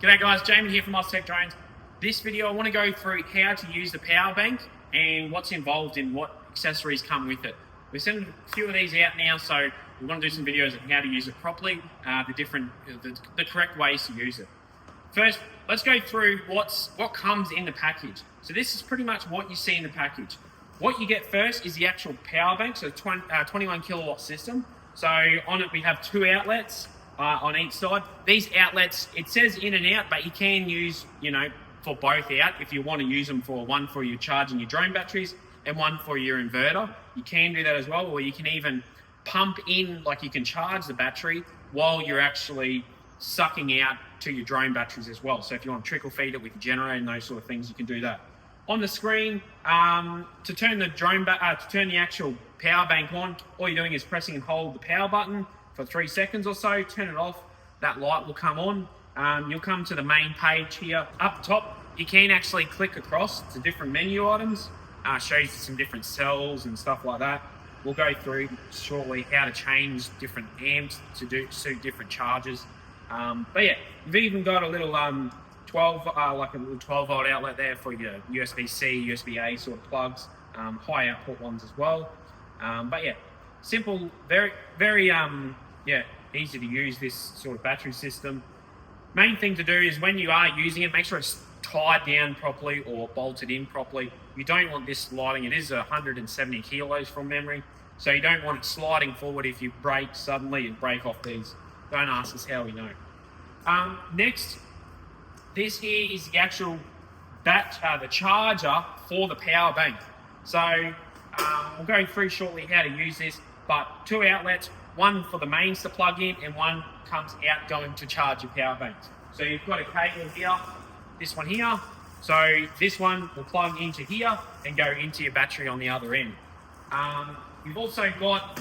G'day guys, Jamie here from Oztech Drones. This video I want to go through how to use the power bank and what's involved in what accessories come with it. We're sending a few of these out now, so we want to do some videos on how to use it properly, the correct ways to use it. First, let's go through what comes in the package. So this is pretty much what you see in the package. What you get first is the actual power bank, so 21 kilowatt system. So on it we have two outlets on each side. These outlets, it says in and out, but you can use, for both out if you want to use them for one for your charging your drone batteries and one for your inverter. You can do that as well, or you can even pump in, like you can charge the battery while you're actually sucking out to your drone batteries as well. So if you want to trickle feed it with your generator and those sort of things, you can do that. On the screen, to turn the actual power bank on, all you're doing is pressing and hold the power button for 3 seconds or so, turn it off, that light will come on. You'll come to the main page here. Up top, you can actually click across to different menu items, shows you some different cells and stuff like that. We'll go through shortly how to change different amps to suit different charges. But yeah, you've even got a little 12 volt outlet there for your USB-C, USB-A sort of plugs, high output ones as well. But yeah, simple, very easy to use this sort of battery system. Main thing to do is when you are using it, make sure it's tied down properly or bolted in properly. You don't want this sliding. It is 170 kilos from memory, so you don't want it sliding forward. If you brake suddenly and break off these, don't ask us how we know. Next, this here is the actual the charger for the power bank. So we'll go through shortly how to use this, but two outlets, one for the mains to plug in and one comes out going to charge your power bank. So you've got a cable here, this one here. So this one will plug into here and go into your battery on the other end. You've also got,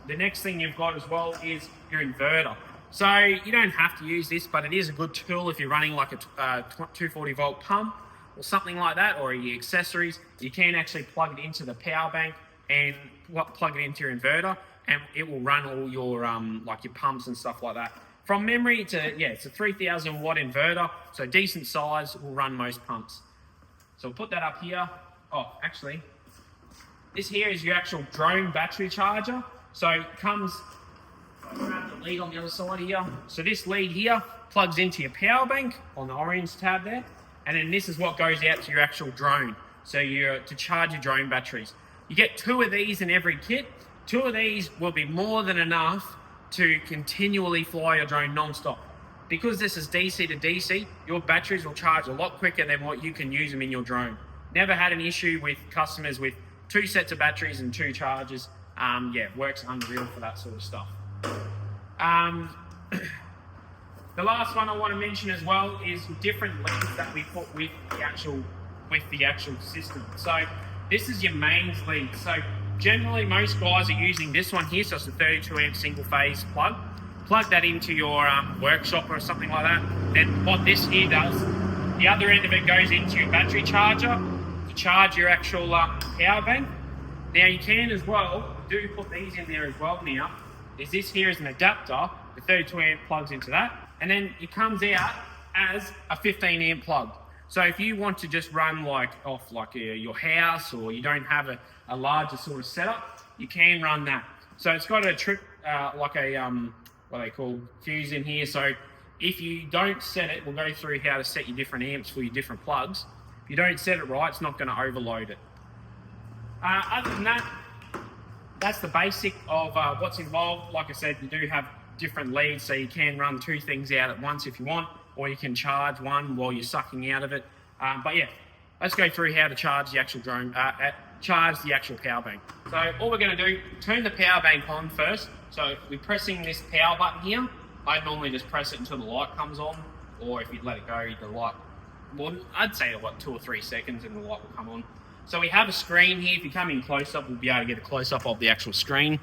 the next thing you've got as well is your inverter. So you don't have to use this, but it is a good tool if you're running like a 240 volt pump or something like that, or your accessories. You can actually plug it into the power bank and plug it into your inverter, and it will run all your like your pumps and stuff like that. From memory, it's a 3000 watt inverter, so decent size, will run most pumps. So we'll put that up here. Oh, actually, this here is your actual drone battery charger. So it comes, grab the lead on the other side here. So this lead here plugs into your power bank on the orange tab there, and then this is what goes out to your actual drone. So to charge your drone batteries. You get two of these in every kit. Two of these will be more than enough to continually fly your drone non-stop. Because this is DC to DC, your batteries will charge a lot quicker than what you can use them in your drone. Never had an issue with customers with two sets of batteries and two chargers. Works unreal for that sort of stuff. The last one I want to mention as well is different leads that we put with the actual system. So this is your mains lead. So generally most guys are using this one here, so it's a 32 amp single phase plug. Plug that into your workshop or something like that. Then what this here does, the other end of it goes into your battery charger to charge your actual power bank. Now you can as well, do put these in there as well now, is this here is an adapter, the 32 amp plugs into that, and then it comes out as a 15 amp plug. So if you want to just run off your house, or you don't have a larger sort of setup, you can run that. So it's got a what they call fuse in here. So if you don't set it, we'll go through how to set your different amps for your different plugs. If you don't set it right, it's not going to overload it. Other than that, that's the basic of what's involved. Like I said, you do have different leads, so you can run two things out at once if you want, or you can charge one while you're sucking out of it. But yeah, let's go through how to charge the actual drone, charge the actual power bank. So all we're going to do, turn the power bank on first. So we're pressing this power button here. I normally just press it until the light comes on, or if you let it go, the light, well, I'd say 2 or 3 seconds and the light will come on. So we have a screen here. If you come in close up, we'll be able to get a close up of the actual screen.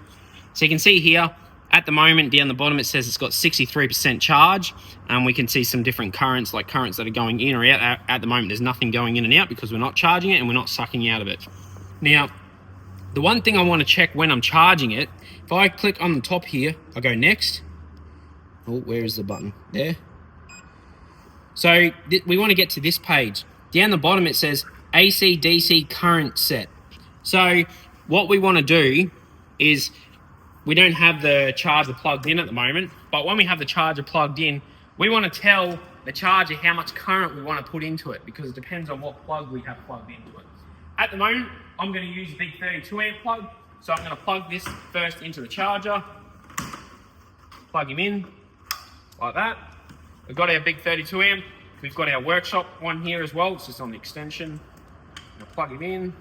So you can see here, at the moment, down the bottom, it says it's got 63% charge. We can see some different currents, like currents that are going in or out. At the moment, there's nothing going in and out because we're not charging it and we're not sucking out of it. Now, the one thing I want to check when I'm charging it, if I click on the top here, I go next. Oh, where is the button? There. So we want to get to this page. Down the bottom it says AC DC current set. So what we want to do is, we don't have the charger plugged in at the moment, but when we have the charger plugged in, we want to tell the charger how much current we want to put into it, because it depends on what plug we have plugged into it. At the moment, I'm going to use a big 32 amp plug, so I'm going to plug this first into the charger, plug him in, like that. We've got our big 32 amp, we've got our workshop one here as well, it's just on the extension. I'll plug him in.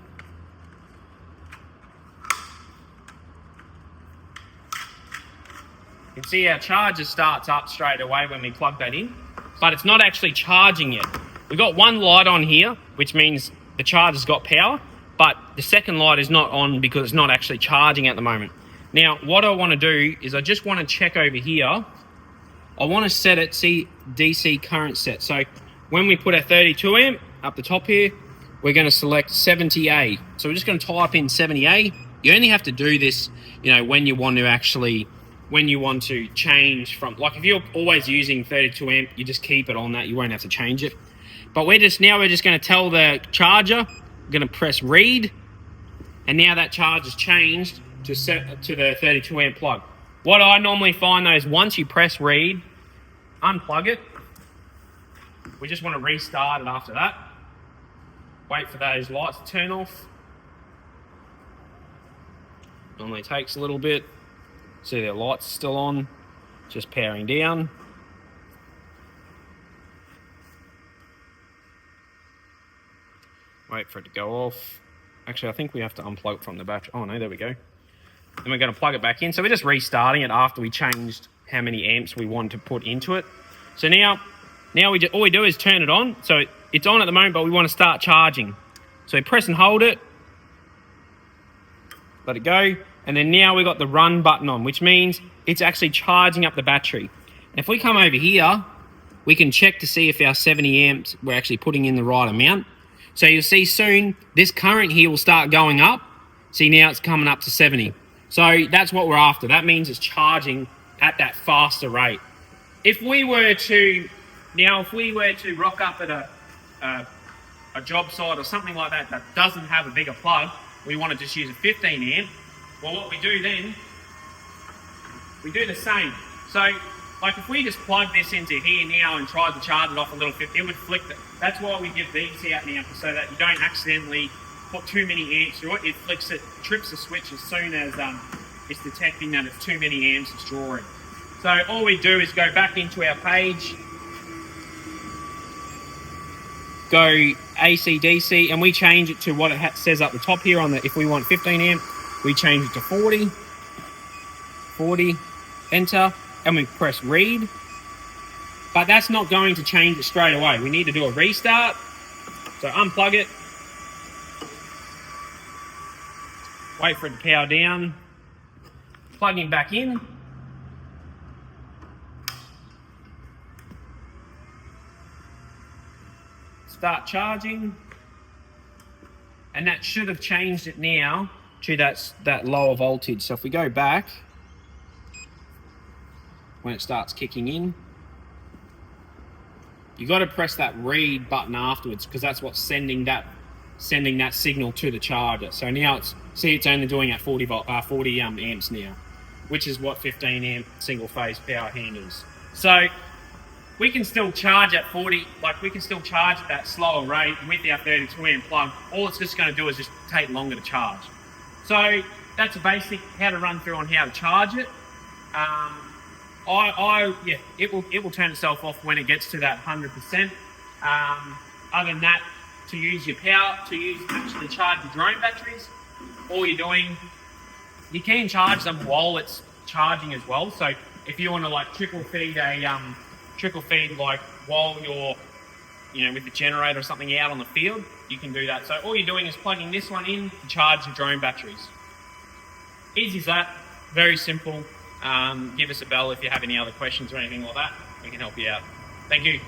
You can see our charger starts up straight away when we plug that in, but it's not actually charging yet. We've got one light on here, which means the charger's got power, but the second light is not on because it's not actually charging at the moment. Now, what I want to do is I just want to check over here. I want to set it, see DC current set. So when we put our 32 amp up the top here, we're going to select 70A. So we're just going to type in 70A. You only have to do this, when you want to change from, like if you're always using 32 amp, you just keep it on that, you won't have to change it. But we're just going to tell the charger, we're going to press read, and now that charge has changed to set to the 32 amp plug. What I normally find though is once you press read, unplug it. We just want to restart it after that. Wait for those lights to turn off. Normally takes a little bit. See the lights still on, just powering down. Wait for it to go off. Actually, I think we have to unplug it from the battery. Oh no, there we go. Then we're going to plug it back in. So we're just restarting it after we changed how many amps we want to put into it. So now all we do is turn it on. So it's on at the moment, but we want to start charging. So we press and hold it, let it go. And then now we've got the run button on, which means it's actually charging up the battery. And if we come over here, we can check to see if our 70 amps, we're actually putting in the right amount. So you'll see soon, this current here will start going up. See, now it's coming up to 70. So that's what we're after. That means it's charging at that faster rate. If we were to rock up at a job site or something like that doesn't have a bigger plug, we want to just use a 15 amp. Well, what we do then, we do the same. So, like if we just plug this into here now and try to charge it off a little bit, it would flick it. That's why we give these out now, so that you don't accidentally put too many amps through it. It flicks it, trips the switch as soon as it's detecting that it's too many amps it's drawing. So all we do is go back into our page, go AC DC, and we change it to what it says up the top here on the, if we want 15 amp, we change it to 40, enter, and we press read. But that's not going to change it straight away. We need to do a restart. So unplug it, wait for it to power down, plug him back in, start charging, and that should have changed it now to that lower voltage. So if we go back, when it starts kicking in, you got to press that read button afterwards, because that's what's sending that signal to the charger. So now it's only doing at 40 amps now, which is what 15 amp single phase power handles. So we can still charge at 40, like we can still charge at that slower rate with our 32 amp plug. All it's just going to do is just take longer to charge. So that's a basic how to run through on how to charge it. It will turn itself off when it gets to that 100%. Other than that, to use your power, actually charge the drone batteries, all you're doing, you can charge them while it's charging as well. So if you want to like trickle feed like while you're with the generator or something out on the field, you can do that. So all you're doing is plugging this one in to charge the drone batteries. Easy as that, very simple. Give us a bell if you have any other questions or anything like that. We can help you out. Thank you.